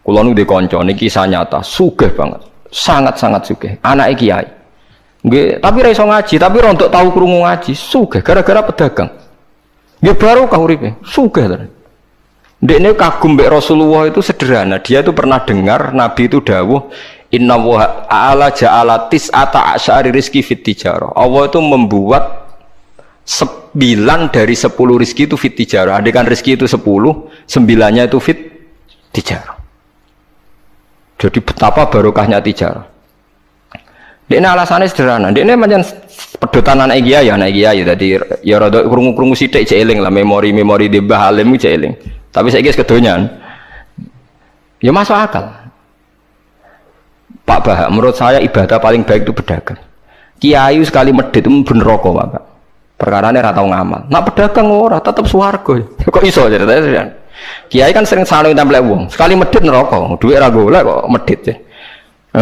Kula nu di kanca niki kisah nyata, sugih banget. Sangat-sangat sugih. Anake kiai. Nggih, tapi ra iso ngaji, tapi rontok tahu krungu ngaji, sugih gara-gara pedagang. Nggih baru kah uripe, sugih tenan. Ndekne kagum mbek Rasulullah itu sederhana. Dia itu pernah dengar Nabi itu dawuh, "Inna wa ta'ala ja'ala tis'ata asyari rizki fit tijarah." Allah itu membuat 9 dari 10 rizki itu fit tijarah. Andaikan rizki itu 10, 9-nya itu fit tijarah. Jadi betapa barokahnya tijarah. Ini alasannya sederhana. Ini macam pedotan anak kiai tadi ya rada krungu-krungu sithik cek eling lah memori di Mbah Halim cek eling. Tapi saiki wis kedonyan. Ya masuk akal. Pak Bah, menurut saya ibadah paling baik itu berdagang. Kiai sekali medit itu ben neraka, Pak. Perkarane ra tau ngamal. Nak pedagang ora tetep swarga. Kok iso ceritanya? Kiai kan sering saling templek wong. Sekali medit neraka, duit ra golek kok medit ya.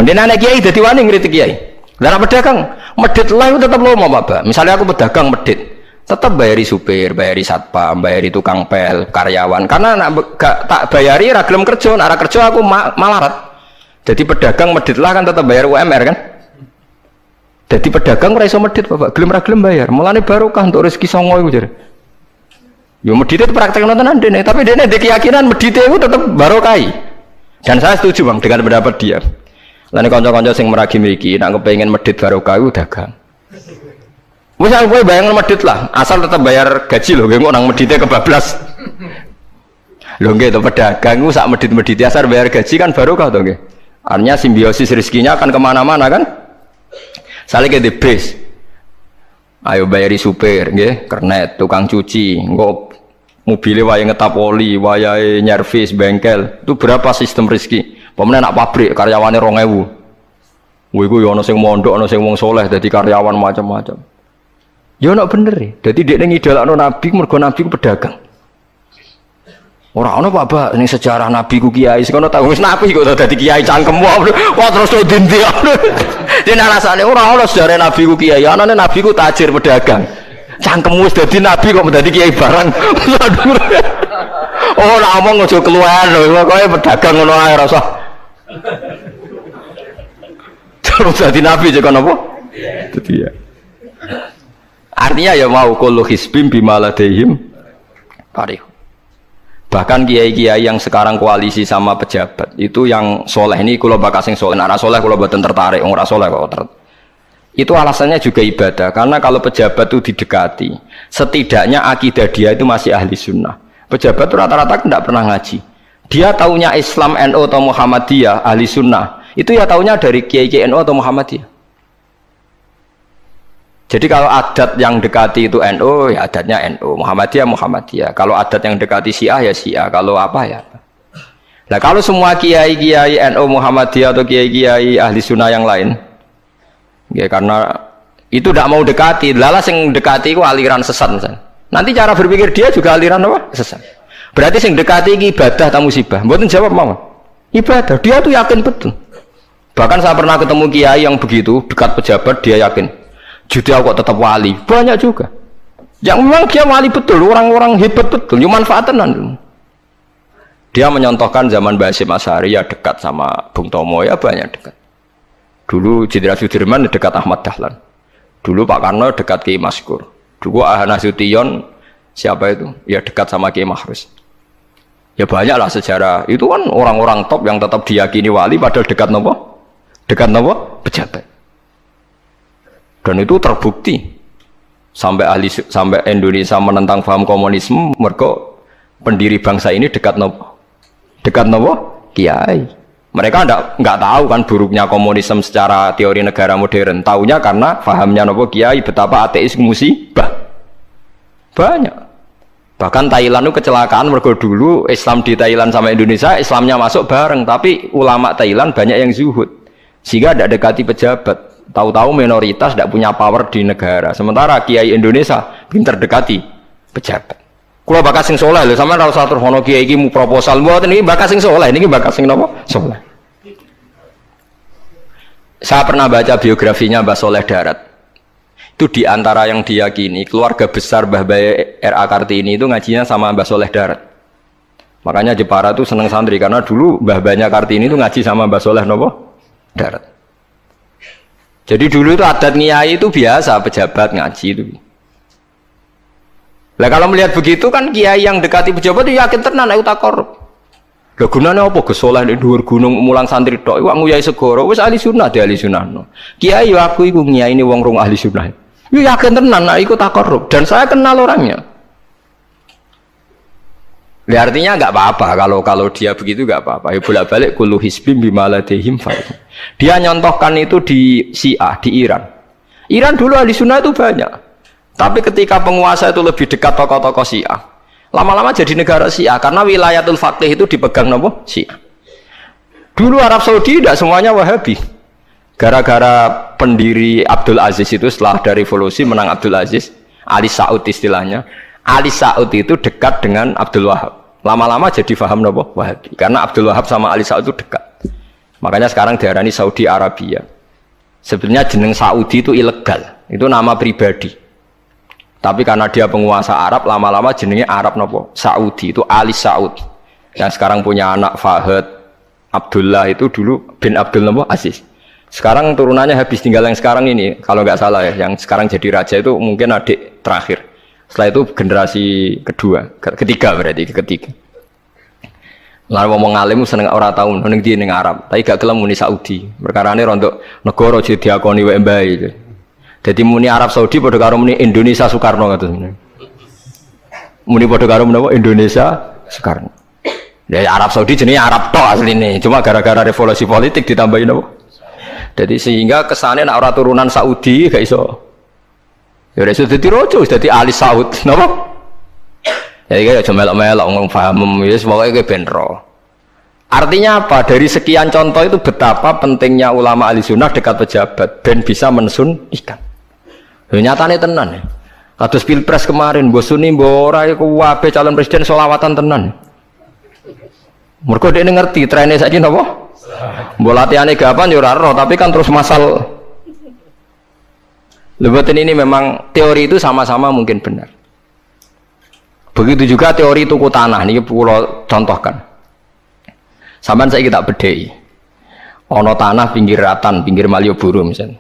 Ndene anak kiai dadi wani ngritik kiai. Lah nek pedagang medit lah itu tetep lomo, Pak. Misalnya aku pedagang medit, tetap bayari supir, bayari satpam, bayari tukang pel, karyawan. Karena nak gak tak bayari ra gelem kerja, nak ra kerja aku malarat. Jadi pedagang medit lah kan tetap bayar UMR kan. Jadi pedagang ora iso medit, Bapak. Gelem ra gelem bayar. Mulane barokah untuk rezeki songo iku jare. Yo medit itu praktek nontonan dene, tapi dene ada keyakinan medit itu tetap barokai. Dan saya setuju Bang dengan pendapat dia. Lan kanca-kanca sing meragi mriki nek kepengin medit barokah iku dagang. Wis kowe bayang medit lah, asal tetap bayar gaji lho, nggih nang medite kebablas. Lho nggih to pedagang iku sak medit-medit asal bayar gaji kan barokah to nggih. Artinya simbiosis rezekinya akan kemana-mana kan. Saling ke bis. Ayo bayari supir nggih, kernet, tukang cuci, engko mobilnya waya ngetap oli, waya nyervis bengkel. Itu berapa sistem rezeki? Pemene nak pabrik karyawane 2000. Wih iku ya ana sing mondok, ana sing wong saleh dadi karyawan macam-macam. Ya ana bener e. Dadi dekne ngidolakno nabi mergo nabi ku pedagang. Ora ana Pak, ning sejarah nabi ku kiai, sekono tak wis nabi kok dadi kiai cangkem wae. Wah terus to dindi. Dene alasane ora ana sejarah nabi ku kiai, anane nabi ku tajir pedagang. Cangkem wis dadi nabi kok dadi kiai barang. Oh nak omong aja keluar lho, pokoke pedagang ngono ae rasa. Terus dadi nabi cek napa? Dadi ya. Artinya ya mau kullu hisbim bimaladehim parih. Bahkan kiai-kiai yang sekarang koalisi sama pejabat itu yang soleh ini kalau bakal sing soleh, nah soleh kalau buatan tertarik, orang soleh kok itu alasannya juga ibadah karena kalau pejabat itu didekati, setidaknya akidah dia itu masih ahli sunnah. Pejabat itu rata-rata tidak pernah ngaji, dia taunya Islam NU atau Muhammadiyah ahli sunnah, itu ya taunya dari kiai-kiai NU atau Muhammadiyah. Jadi kalau adat yang dekati itu NU, ya adatnya NU, Muhammadiyah. Kalau adat yang dekati Syiah ya Syiah, kalau apa ya. Nah kalau semua kiai-kiai NU, Muhammadiyah atau kiai-kiai ahli sunnah yang lain, ya karena itu tidak mau dekati, lalas yang dekati itu aliran sesat misalnya. Nanti cara berpikir dia juga aliran apa? Sesat. Berarti yang dekati ini ibadah atau musibah? Mboten jawab mau. Ibadah, dia tuh yakin betul. Bahkan saya pernah ketemu kiai yang begitu dekat pejabat, dia yakin. Jadi aku kok tetap wali, banyak juga. Yang memang dia wali betul, orang-orang hebat betul, cuma manfaatan. Dia menyontohkan zaman Mbah Hasyim Asy'ari ya dekat sama Bung Tomo ya banyak dekat. Dulu Jenderal Sudirman dekat Ahmad Dahlan. Dulu Pak Karno dekat Kiai Maskur. Dulu Ahana Sution siapa itu? Ya dekat sama Kiai Mahrus. Ya banyaklah sejarah. Itu kan orang-orang top yang tetap diyakini wali padahal dekat nopo? Dekat nopo? Pejabat. Dan itu terbukti sampai Indonesia menentang paham komunisme mergo pendiri bangsa ini dekat nopo kiai. Mereka nggak tahu kan buruknya komunisme secara teori negara modern, taunya karena pahamnya nopo kiai betapa ateis musibah banyak. Bahkan Thailand itu kecelakaan mergo dulu Islam di Thailand sama Indonesia Islamnya masuk bareng, tapi ulama Thailand banyak yang zuhud sehingga tidak dekati pejabat. Tahu-tahu minoritas tidak punya power di negara. Sementara kiai Indonesia pinter dekati pejabat. Kalau bakat sing soleh lho, sama ora usah terus ono kiai iki mu proposal mboten iki bakat sing soleh, niki bakat sing napa? Soleh. Saya pernah baca biografinya Mbah Soleh Darat. Itu di antara yang diyakini keluarga besar Mbah Bae R.A. Kartini itu ngajinya sama Mbah Soleh Darat. Makanya Jepara tuh seneng santri karena dulu mbah-mbahnya Kartini tuh ngaji sama Mbah Soleh nopo darat. Jadi dulu itu adat ngiyai itu biasa, pejabat ngaji itu. Lah kalau melihat begitu kan kiai yang dekati pejabat itu yakin tenan aku tak korup. Lah gunane apa Gus Soleh ning dhuwur gunung mulang santri tok iku nguyai segoro wis ahli sunnah de ahli sunnah. Kiai yo aku iku ngiyaine wong rong ahli sunnah. Yo yakin tenan nek iku tak korup dan saya kenal orangnya. Ya, artinya nggak apa-apa kalau dia begitu nggak apa-apa. Ya bolak-balik kullu hisbim bima ladehim fa'il. Dia nyontohkan itu di Syiah di Iran. Iran dulu ahli sunnah itu banyak. Tapi ketika penguasa itu lebih dekat tokoh-tokoh Syiah, lama-lama jadi negara Syiah karena wilayatul faqih itu dipegang nopo Syiah. Dulu Arab Saudi tidak semuanya Wahabi. Gara-gara pendiri Abdul Aziz itu setelah ada revolusi menang Abdul Aziz, Ali Saud istilahnya. Ali Saud itu dekat dengan Abdul Wahab. Lama-lama jadi faham nopo Wahabi. Karena Abdul Wahab sama Ali Saud itu dekat. Makanya sekarang diarani Saudi Arabia. Sebenarnya jeneng Saudi itu ilegal. Itu nama pribadi. Tapi karena dia penguasa Arab, lama-lama jenengnya Arab nopo Saudi. Itu Ali Saud. Yang sekarang punya anak Fahad Abdullah itu dulu bin Abdul nopo Aziz. Sekarang turunannya habis, tinggal yang sekarang ini. Kalau nggak salah ya, yang sekarang jadi raja itu mungkin adik terakhir. Setelah itu generasi ketiga berarti ketiga. Lalu ngomong alim seneng ora tau ning ndi ning Arab, tapi gak gelem muni Saudi. Perkarane rontok negara jadi diakoni wae mbae. Dadi muni Arab Saudi padha karo muni Indonesia Soekarno ngoten. Muni padha karo menapa Indonesia Soekarno. Ya Arab Saudi jenenge Arab tok asline, cuma gara-gara revolusi politik ditambahin apa? Jadi sehingga kesane nek ora turunan Saudi gak iso. Ya wis dadi raja, wis dadi Ali Saud, napa? Ya iki aja melok-melok ngomong paham wis pokoke kowe ben ro. Artinya apa? Dari sekian contoh itu betapa pentingnya ulama ahli sunnah dekat pejabat ben bisa mensunnikan. Ya nyatane tenan ya. Kados Pilpres kemarin, mbok suni mbok ora iku wae calon presiden selawatan tenan. Mergo dekne ngerti trene saiki napa? Mbok latihane gapan ya ora ro, tapi kan terus masal. Lebatin ini memang teori itu sama-sama mungkin benar. Begitu juga teori tuku tanah ini pulau contohkan. Sampeyan saiki tak bedheki. Ana tanah pinggir Ratan, pinggir Malioboro misalnya.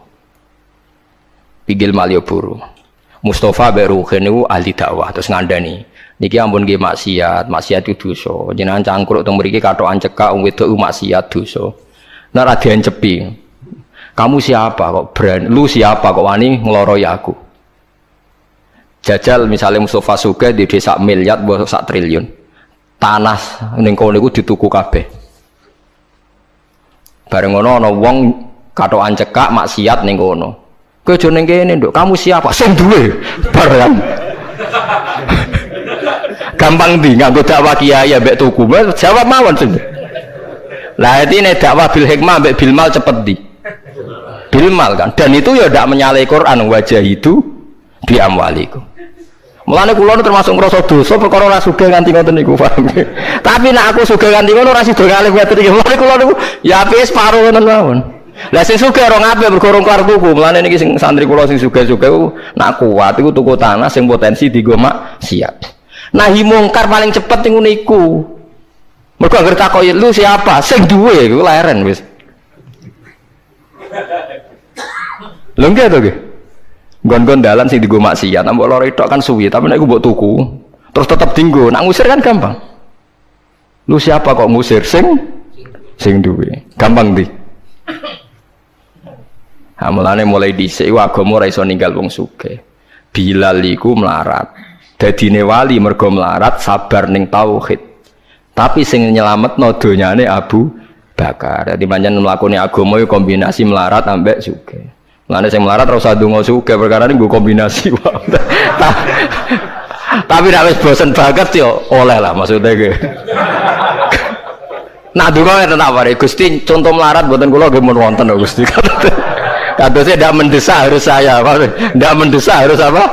Pinggir Malioboro. Mustafa Beruhen niku ahli dakwah terus ngandani. Niki ampun nggih maksiat itu dosa. Jenengan cangkruk teng mriki kathokan cekak wong wedok maksiat dosa. Nek ra diencepi. Kamu siapa kok berani? Lu siapa kok wani ngeloroi aku? Jajal misalnya Mustafa Sugih di desa miliar buat 1 triliun. Tanah ning kono iku dituku kabeh. Bareng ngono ana wong kathokan cekak maksiat ning kono. Kowe aja ning kene, Nduk. Kamu siapa? Sing duwe. Bareng. Gampang ndi nganggo dakwah kiai ambek tuku. Jawab mawon sing. Lah ini dakwah bil hikmah ambek bil mal cepet ndi? Bilmal kan, dan itu ya tidak menyalahi Quran wajah itu di amwaliku. Mulane kula termasuk ngrasa dosa perkara ora sugih nganti ngoten niku paham. Tapi nek aku sugih nganti ngono ora sida ngalih ngoten iki. Mulane kula niku ya apik separo ngoten mawon. Lah sing sugih ora ngapik mergo ora kelar tuku. Mulane niki sing santri kula sing sugih-sugih nak kuat iku tuku tanah sing potensi dienggo maksiat. Nahi mungkar paling cepet niku. Mergo anggere takoki lu siapa? Sing duwe iku leren wis. Lho nggih to nggih. Nggon-nggon dalan sing dienggo maksiat, mbok loro tok kan suwi, tapi nek iku mbok tuku, terus tetep dienggo. Nak ngusir kan gampang. Lu siapa kok ngusir sing duwe? Gampang ndi? Ha mulane mulai dhisik agama ora iso ninggal wong sugih. Bilal iku melarat. Dadine wali mergo melarat sabar ning tauhid. Tapi sing nyelametno donyane Abu Bakar. Dadi pancen mlakune agama iku kombinasi melarat ambek sugih. Mulane sing melarat ora usah ndonga sugih perkara niku kombinasi wae. Tapi nek wis bosen banget yo oleh lah maksudnya ge. Nah ndonga ngeten apa Gusti contoh melarat mboten kula nggih mun wonten lho Gusti. Kadosnya ndak mendesak harus saya, ndak mendesak harus apa?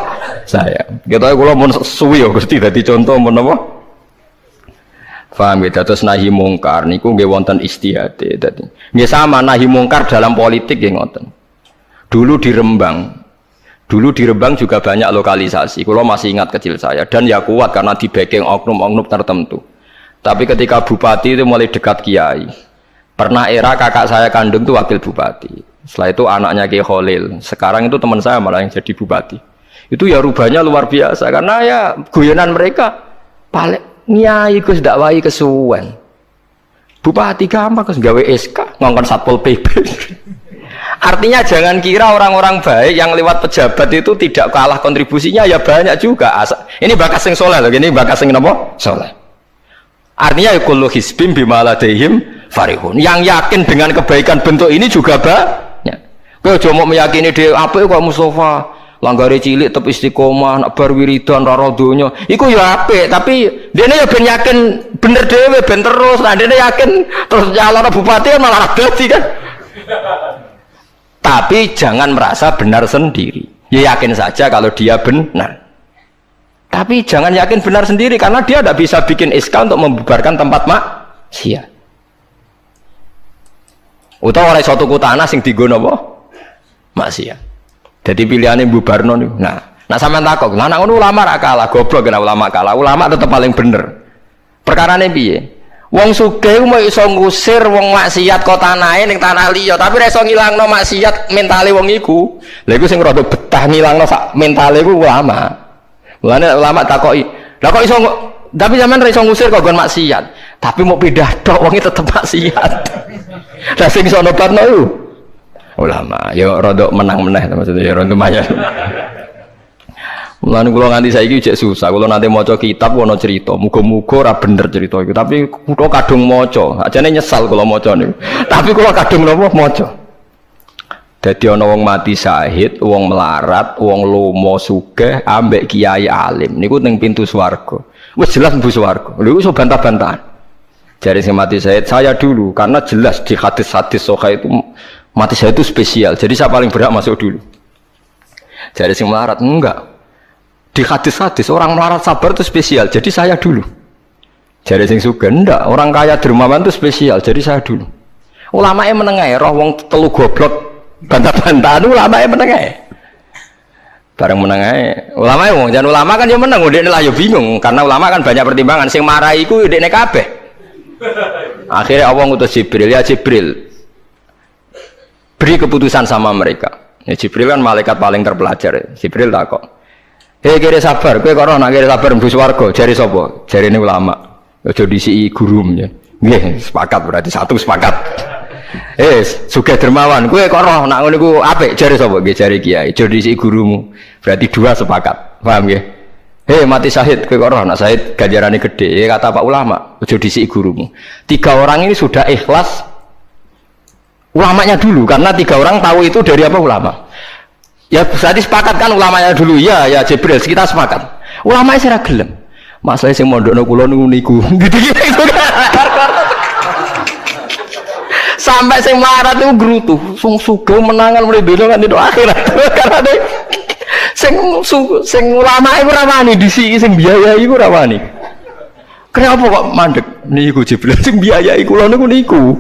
Saya. Kita kula mun suwi yo Gusti dadi contoh mun apa? Paham ya, terus nahi mungkar niku nggih wonten istihade dadi. Nggih sama nahi mungkar dalam politik nggih ngoten. Dulu di Rembang juga banyak lokalisasi. Kalau masih ingat kecil saya dan ya kuat karena di backing oknum-oknum tertentu. Tapi ketika bupati itu mulai dekat kiai. Pernah era kakak saya kandung itu wakil bupati. Setelah itu anaknya Kiai Khalil. Sekarang itu teman saya malah yang jadi bupati. Itu ya rubahnya luar biasa karena ya guyonan mereka paling nyai Gus dakwai kesuwen. Bupati gampang Gus gawe SK ngongkon Satpol PP. Artinya jangan kira orang-orang baik yang lewat pejabat itu tidak kalah kontribusinya, ya banyak juga. Ini bakas sing soleh loh, ini bakas sing napa? Soleh. Artinya kullu hisbim bima ladaihim farihun. Yang yakin dengan kebaikan bentuk ini juga banyak. Kowe aja mau meyakini dhewe apik kok Mustafa, langgare cilik tetep istiqomah, nak bar wiridan ora donya. Iku ya apik, tapi dene ya ben yakin bener dhewe ben terus. Nah dene yakin terus nyalon bupati malah dadi kan. Tapi jangan merasa benar sendiri. Ya yakin saja kalau dia benar. Tapi jangan yakin benar sendiri karena dia tidak bisa bikin SK untuk membubarkan tempat maksiat. Utawa ora iso tuku tanah sing dienggo napa? Maksiat. Jadi pilihannya bubarno niku. Nah sampean takok, lah nek ngono ulama ra kalah, goblok kena ulama kalah. Ulama tetap paling bener. Perkarane piye? Wong sugih mau iso ngusir wong maksiat kok tanahe ning tanah liya, tapi ora iso ngilangno maksiat mentale wong iku. Lha iku sing rada betah ngilangno sak mentale iku ulama. Mulane ulama takoki, "Lah kok iso tapi sampean ora iso ngusir kok nggon maksiat, tapi mau pindah tok wong tetep maksiat." Lah sing iso nobatno iku ulama. Ya rada menang-meneh maksudnya ya rada lumayan. Mulane kula nganti saiki jek susah. Kula nanti maca kitab ana cerita, muga-muga ora bener cerita iku. Tapi kula kadung maca. Ajane nyesal kula maca niku. Tapi kula kadung napa maca. Dadi ana wong mati syahid, wong melarat, wong lomo sugih ambek kiai alim. Niku ning pintu swarga. Wis jelas mlebu swarga. Lha iso bantah-bantahan. Jare sing mati syahid saya dulu karena jelas di hadis-hadis sahih itu mati syahid itu spesial. Jadi saya paling berhak masuk dulu. Jare sing melarat enggak. Di hadis-hadis orang melarat sabar itu spesial, jadi saya dulu. Jadi sing sugih ndak, orang kaya dermawan itu spesial, jadi saya dulu. Ulama yang menengah, roh wong telu goblok bantah-bantahan, ulama yang menengah. Bareng menengah, ulama yang jangan ulama kan dia menang, udah lah ya bingung, karena ulama kan banyak pertimbangan. Sing marahi iku udah kabeh. Akhirnya Allah ngutus Jibril, ya Jibril, beri keputusan sama mereka. Ya, Jibril kan malaikat paling terpelajar. Jibril takok. Hei kira sabar, kowe kok ora nak kira sabar mlebu swarga, jare sapa? Jarine ulama. Aja disiki guru ya. Nggih, sepakat berarti satu sepakat. Sugih dermawan, kowe kok ora nak ngono iku apik, jare sapa? Nggih jare kiai. Aja disiki gurumu. Berarti dua sepakat. Paham nggih? Mati syahid, kowe kok ora nak syahid ganjarane gede. Kata Pak ulama, aja disiki gurumu. Tiga orang ini sudah ikhlas ulamanya dulu karena tiga orang tahu itu dari apa ulama. Ya berarti sepakat kan ulamanya dulu ya Jibril kita sepakat. Ulamanya saya gelem. Masalah sing mondokno kula niku gitu-gitu itu kan. Sampai sing melarat itu gerutu, sing sugih menangan mulai beda kan itu akhirat. Karena deh sing ulama iku ora wani disiki sing biayai iku ora wani. Kenapa kok mandek niku Jibril sing biayai kula niku.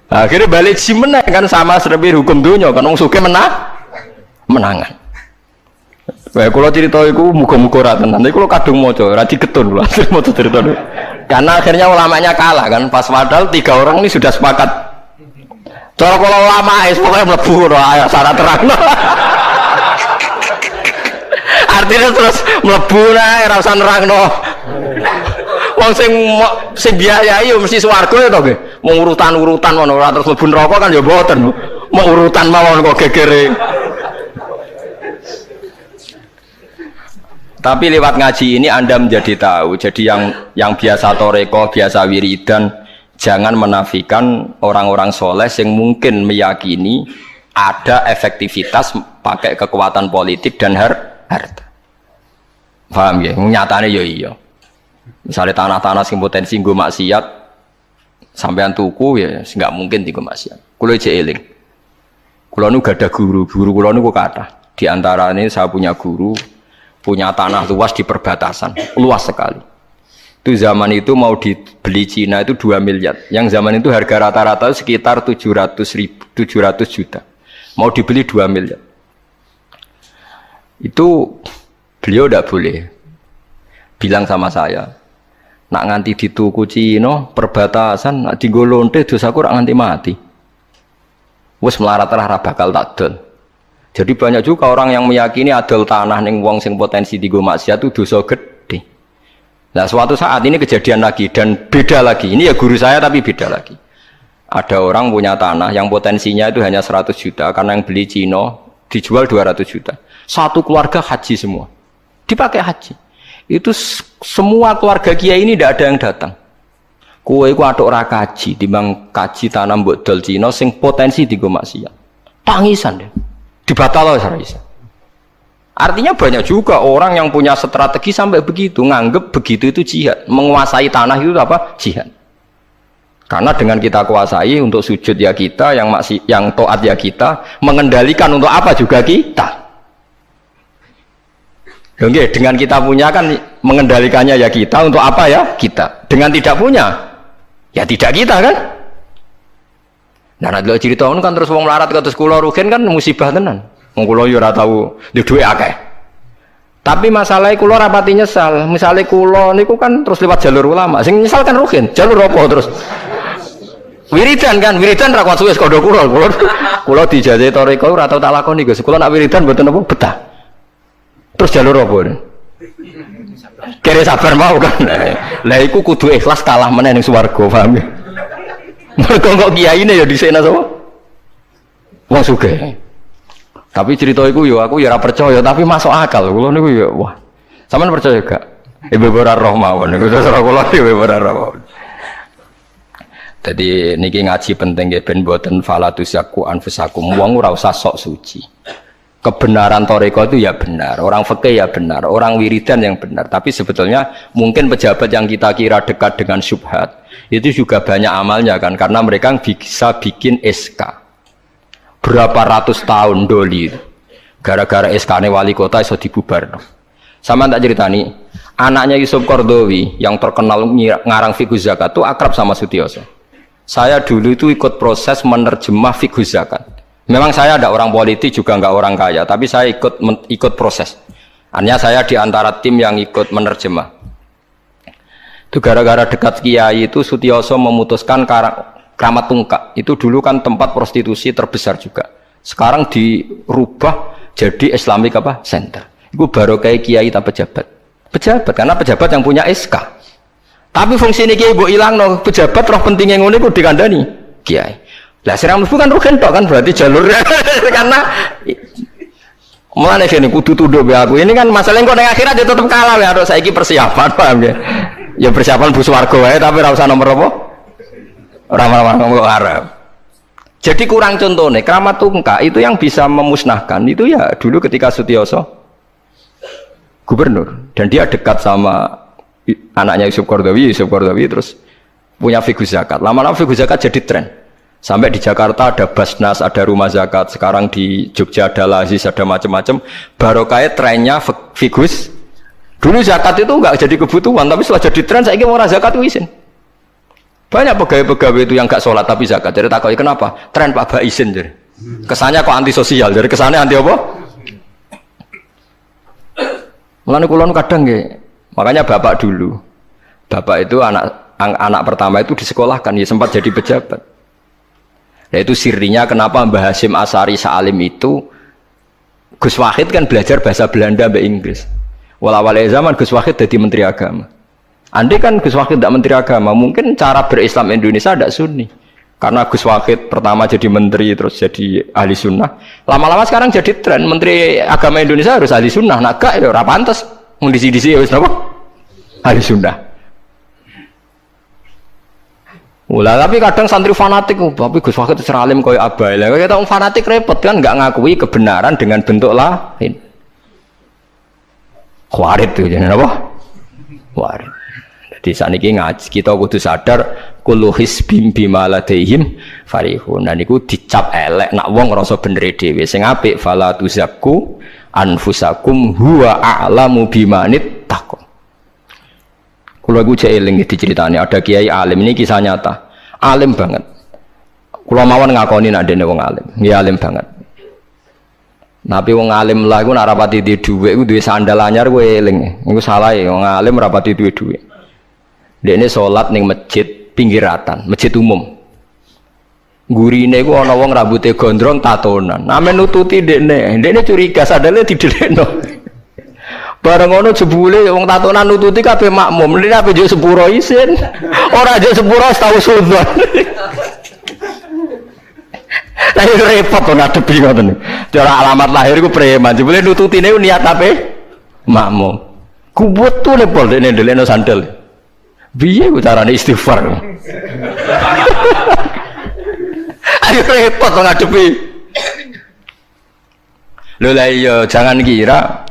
Akhirnya balik si menang kan sama seperti hukum dunia kan wong sugih menangan. Kayak kalau cerita itu muga-muga ora tenan. Tapi kalau kadung maca ora digetun lho maca cerita itu. Karena akhirnya ulamanya kalah kan pas padahal tiga orang ini sudah sepakat. Cara kalau ulama pokoknya mlebu ora syarat terang. Artinya terus mlebu ora usah nerangno. Wong sing biayai yo mesti swarga ya to nggih. Mau urutan-urutan ngono ora terus mlebu neraka kan ya mboten. Mau urutan mawon kok gegere. Tapi lewat ngaji ini Anda menjadi tahu. Jadi yang biasa toreko, biasa wiridan, jangan menafikan orang-orang soleh yang mungkin meyakini ada efektivitas pakai kekuatan politik dan harta. Paham ya? Nyatanya ya iya. Misalnya tanah-tanah sing potensi nggo maksiat sampean tuku ya nggak mungkin tiga maksiat. Kulo aja eling. Kulo nu gak ada guru kulo nu kok kathah. Di antaranya saya punya guru punya tanah luas di perbatasan, luas sekali. Itu zaman itu mau dibeli Cina itu 2 miliar. Yang zaman itu harga rata-rata sekitar 700 juta. Mau dibeli 2 miliar. Itu beliau tidak boleh bilang sama saya, Nak nganti dituku Cina, perbatasan, nak dienggo lonte dosaku rak nganti mati. Wes melarat ra bakal tak dol. Jadi banyak juga orang yang meyakini adol tanah ning wong sing potensi dienggo maksiat itu dosa gede. Nah, suatu saat ini kejadian lagi dan beda lagi. Ini ya guru saya tapi beda lagi. Ada orang punya tanah yang potensinya itu hanya 100 juta karena yang beli Cina dijual 200 juta. Satu keluarga haji semua. Dipakai haji. Itu semua keluarga kiai ini tidak ada yang datang. Kowe iku atuk ora kaji, timbang kaji tanam mbok dol Cina sing potensi dienggo maksiat. Tangisan deh. Dibatal ora iso. Artinya banyak juga orang yang punya strategi sampai begitu, nganggep begitu itu jihad. Menguasai tanah itu apa? Jihad. Karena dengan kita kuasai untuk sujud ya kita, yang taat ya kita, mengendalikan untuk apa juga kita. Oke, dengan kita punya kan mengendalikannya ya kita, untuk apa ya kita. Dengan tidak punya, ya tidak kita kan. Nah, nanti cerita kan terus wong melarat kados kula rugen kan musibah tenan. Wong kula yo ora tau duwe akeh. Tapi masalahnya kula rapati nyesal. Misalnya kula niku kan terus lewat jalur ulama. Sing nyesal kan rugen. Jalur apa terus? Wiridan kan, wiridan ra kuat suwe kondo kula. Kula dijajahi toriko ora tau tak lakoni Gus. Kula nak wiridan mboten apa betah. Terus jalur apa? Kere sabar mau kan. Lah iku kudu ikhlas kalah meneh ning swarga, paham ya? Mergo kok kiyaine ya dhisena sapa? Wong sugih. Tapi cerita iku yo aku ya ora percaya, tapi masuk akal. Kula niku ya wah. Sampeyan percaya gak? Ibu ora roh mawon niku terus kula ibu ora roh. Jadi niki ngaji penting nggih ben mboten falatusyaku anfusakum. Wong ora usah sok suci. Kebenaran toriko itu ya benar, orang fikih ya benar, orang wiridan yang benar. Tapi sebetulnya mungkin pejabat yang kita kira dekat dengan syubhat itu juga banyak amalnya kan, karena mereka bisa bikin SK berapa ratus tahun doli gara-gara SK-nya wali kota iso dibubar. Sama tak ceritani, anaknya Yusuf Qaradawi yang terkenal ngarang fiqh zakat itu akrab sama Sutioso. Saya dulu itu ikut proses menerjemah fiqh zakat. Memang saya ada orang politik juga enggak orang kaya, tapi saya ikut proses. Artinya saya di antara tim yang ikut menerjemah. Itu gara-gara dekat kiai itu Sutioso memutuskan Kramat Tungkak. Itu dulu kan tempat prostitusi terbesar juga. Sekarang dirubah jadi Islamic apa? Center. Itu baru kayak kiai tak pejabat. Pejabat karena pejabat yang punya SK. Tapi fungsi ini kiai mbok ilangno, pejabat roh pentingnya ngono iku dikandani kiai. Lah sirang mlebu kan rugen tok kan berarti jalurnya karena mulane kene kudu tunduk be aku. Ini kan masalah engko ning akhirat ya tetep kalah ya harus saiki persiapan paham ya. Ya persiapan bu swarga wae tapi ora usah nomor apa? Ora ngomong Arab. Jadi kurang contohnya Kramat Tungkak itu yang bisa memusnahkan itu ya dulu ketika Sutioso gubernur dan dia dekat sama anaknya Yusuf Qaradawi terus punya fiqh zakat. Lama-lama fiqh zakat jadi tren. Sampai di Jakarta ada Basnas, ada rumah zakat. Sekarang di Jogja ada Lazis, ada macam-macam. Barokah trennya figus. Dulu zakat itu enggak jadi kebutuhan, tapi setelah jadi tren, saya ingin orang zakat itu izin. Banyak pegawai-pegawai itu yang enggak sholat tapi zakat. Jadi takoi kenapa? Tren Pak Ba izin. Jadi. Kesannya kok antisosial. Jadi kesannya anti apa? Mulane kula kadang nggih. Makanya bapak dulu. Bapak itu anak pertama itu disekolahkan, ya sempat jadi pejabat. Yaitu sirinya kenapa Mbah Hasyim Asari Salim itu Gus Wahid kan belajar bahasa Belanda mbak Inggris. Walawale zaman Gus Wahid jadi menteri agama. Andai kan Gus Wahid tidak menteri agama, mungkin cara berislam Indonesia tidak sunni. Karena Gus Wahid pertama jadi menteri terus jadi ahli sunnah. Lama-lama sekarang jadi tren menteri agama Indonesia harus ahli sunnah. Nah gak ya ora pantes. Mun disi-disi ya wis napa? Ahli sunnah. Ulah tapi kadang santri fanatik, tapi Gus Wahid seralim koyo abai. Lah kita fanatik repot kan enggak ngakui kebenaran dengan bentuk lain. Khawarit itu jenenge apa? Khawarit. Jadi saniki ngaji kita kudu sadar kullu hisbim bima ladaihim farihun. Dan niku dicap elek nak wong ngrasa bener dhewe. Sing apik fala tuzakku anfusakum huwa a'lamu bimanit taqwa. Kalau aku cek eling diceritani ada kiai alim, ini kisah nyata, alim banget. Kalau mawon ngakoni nak dene wong alim, dia alim banget. Tapi wong alim lah, aku nak rapati di duit, aku duit sandal anyar, aku eling, aku salah ya, wong alim rapati duit. Dekne salat ning masjid pinggiratan, masjid umum. Gurine iku ana wong rambute gondrong tatonan. Ame nututi dekne curiga sadale didelekno. Bareng ngono jebule wong tatonan nututi kabeh makmum. Lha ape njuk sepuro isin. Ora njuk sepuro tau sudzon. Lah repot to ngadepi ngoten. Cara alamat lahir iku preman. Jebule nututine niat ape? Makmum. Kubut tuh lepol dekne ndelekno sandal. Piye ku carane istighfar? Ayo repot to ngadepi. Lho lah iya jangan kira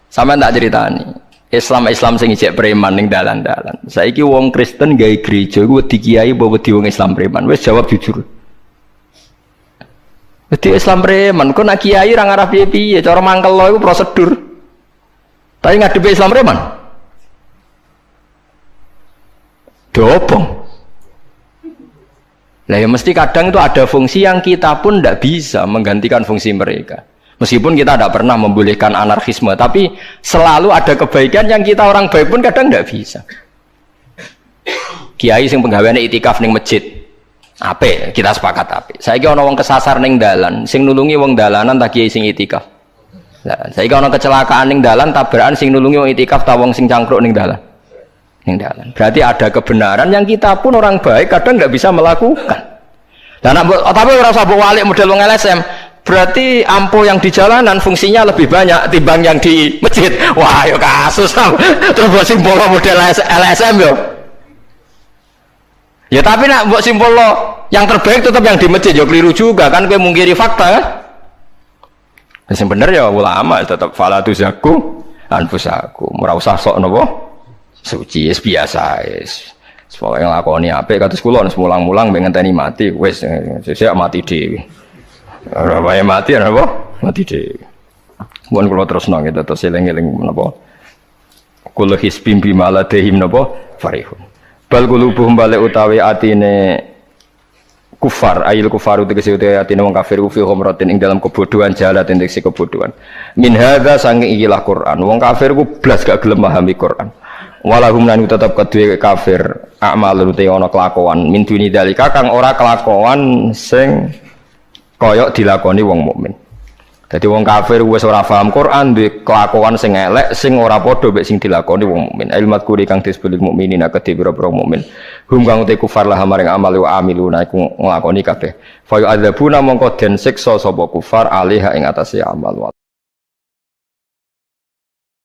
sampean tak ceritani. Islam sing ijek preman ning dalan-dalan. Saiki wong Kristen gawe gereja iku wedi kiai apa wedi wong Islam preman? Wis jawab jujur. Wedi Islam preman, kok nak kiai ra ngarah piye-piye, cara mangkel lo iku prosedur. Tapi ngadepi Islam preman. Dobong. Nah ya mesti kadang itu ada fungsi yang kita pun tidak bisa menggantikan fungsi mereka. Meskipun kita tidak pernah membolehkan anarkisme, tapi selalu ada kebaikan yang kita orang baik pun kadang tidak bisa. Kiai sing penggaweane itikaf ning masjid, ape kita sepakat ape. Saiki ana wong kesasar ning dalan, sing nulungi wong dalanan ta kiai sing itikaf. Lah saiki ana kecelakaan ning dalan, tabrakan sing nulungi wong itikaf ta wong sing cangkruk ning dalan. Berarti ada kebenaran yang kita pun orang baik kadang nggak bisa melakukan. Dan tapi orang sabuk walik model wong LSM, berarti ampo yang di jalanan fungsinya lebih banyak timbang yang di masjid. Wah, yo kasus terus buat simbol model LSM yo. Ya tapi nak buat simbol yang terbaik tetap yang di masjid, yo keliru juga kan, kowe mungkiri fakta kan. Yang bener ya ulama tetap fala tuzaku anfusakum, ora usah sok napa suci es biasa es. Pokoke nglakoni apik kados kula mulang-mulang mbek ngenteni mati wis sesuk mati dhewe. Ora wae mati napa? Mati dhewe. Mun kula terusno gitu terus eling-eling menapa. Kula hisbim bima ladehim napa farihun. Bal qulubuhum balik utawi atine kufar, ayil kufaru tegese utawi atine wong kafir fi humratin ing dalam kebodohan jalat tegese kebodohan. Min hadza saking ikilah Quran. Wong kafir ku blas gak gelem pahami Quran. Walahum lan tetap kedue kafir amalun te ana kelakuan min duni dalika kang ora kelakuan sing kaya dilakoni wong mukmin. Dadi wong kafir wis ora paham Quran duwe kelakuan sing elek sing ora padha mek sing dilakoni wong mukmin. Ilmat kuri kang disebut mukminin akeh pira-pira mukmin. Hum kang te kufar lah maring amal wa amiluna iku nglakoni kabeh. Fa yu'adzabuna mongko den siksa sapa kufar alih ing atase amal.